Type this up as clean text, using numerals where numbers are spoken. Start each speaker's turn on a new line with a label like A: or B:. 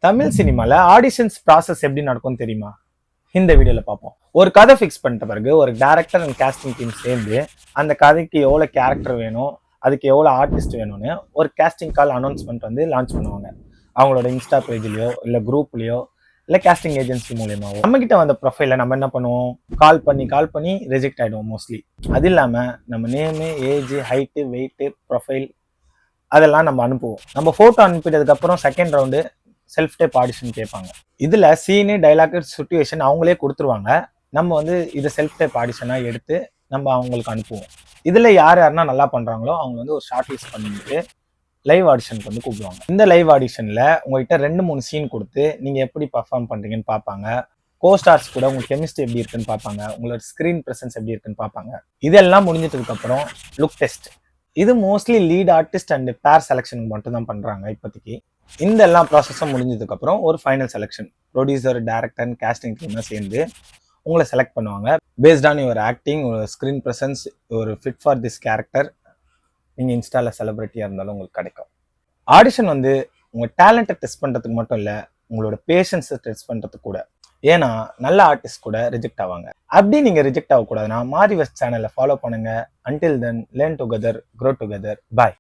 A: தமிழ் சினிமால auditions process எப்படி நடக்கும்னு தெரியுமா? இந்த வீடியோல பார்ப்போம். ஒரு கதை ஃபிக்ஸ் பண்ணிட்ட பிறகு ஒரு டைரக்டர் அண்ட் கேஸ்டிங் டீம் சேர்ந்து அந்த கதைக்கு எவ்வளோ கேரக்டர் வேணும், அதுக்கு எவ்வளோ ஆர்டிஸ்ட் வேணும்னு ஒரு கேஸ்டிங் கால் அனௌன்ஸ்மெண்ட் வந்து லான்ச் பண்ணுவாங்க. அவங்களோட இன்ஸ்டா பேஜ்லயோ இல்லை குரூப்லயோ இல்லை கேஸ்டிங் ஏஜென்சி மூலியமாவோ நம்ம கிட்ட வந்த ப்ரொஃபைல நம்ம என்ன பண்ணுவோம், கால் பண்ணி ரிஜெக்ட் ஆயிடுவோம் மோஸ்ட்லி. அது இல்லாம நம்ம name, age, height, weight, profile அதெல்லாம் நம்ம அனுப்புவோம். நம்ம போட்டோ அனுப்பிட்டதுக்கு அப்புறம் second round self type audition கேட்பாங்க. இதுல சீனு, டைலாக், சிச்சுவேஷன் அவங்களே கொடுத்துருவாங்க. நம்ம வந்து இதை செல்ஃப் டைப் ஆடிஷனா எடுத்து நம்ம அவங்களுக்கு அனுப்புவோம். இதுல யாருன்னா நல்லா பண்றாங்களோ அவங்க வந்து ஒரு ஷார்ட் லிஸ்ட் பண்ணிட்டு லைவ் ஆடிஷனுக்கு வந்து கூப்பிடுவாங்க. இந்த லைவ் ஆடிஷன்ல உங்ககிட்ட 2-3 சீன் கொடுத்து நீங்க எப்படி பர்ஃபார்ம் பண்றீங்கன்னு பார்ப்பாங்க. கோஸ்டார்ஸ் கூட உங்க கெமிஸ்ட்ரி எப்படி இருக்குன்னு பார்ப்பாங்க. உங்களோட ஸ்கிரீன் பிரசன்ஸ் எப்படி இருக்குன்னு பார்ப்பாங்க. இதெல்லாம் முடிஞ்சிட்டதுக்கு அப்புறம் லுக் டெஸ்ட். இது மோஸ்ட்லி லீட் ஆர்டிஸ்ட் அண்ட் பேர் செலெக்ஷனுக்கு மட்டும் தான் பண்றாங்க இப்போதைக்கு. இந்த எல்லா ப்ராசஸும் முடிஞ்சதுக்கு அப்புறம் ஒரு final selection, producer, director and casting team சேர்ந்து உங்களை செலக்ட் பண்ணுவாங்க. பேஸ்ட் ஆன் யுவர் ஆக்டிங், ஒரு ஸ்கிரீன் பிரசன்ஸ், ஒரு ஃபிட் ஃபார் திஸ் கேரக்டர். நீங்கள் இன்ஸ்டாவில் செலிபிரிட்டியாக இருந்தாலும் உங்களுக்கு கிடைக்கும். ஆடிஷன் வந்து உங்கள் டேலண்ட்டை டெஸ்ட் பண்ணுறதுக்கு மட்டும் இல்லை, உங்களோட பேஷன்ஸை டெஸ்ட் பண்ணுறதுக்கு கூட. ஏன்னா நல்ல ஆர்டிஸ்ட் கூட ரிஜெக்ட் ஆவாங்க. அப்படி நீங்கள் ரிஜெக்ட் ஆகக்கூடாதுன்னா மாரிவர்ஸ் சேனலை ஃபாலோ பண்ணுங்க. Until then learn together, grow together. பாய்.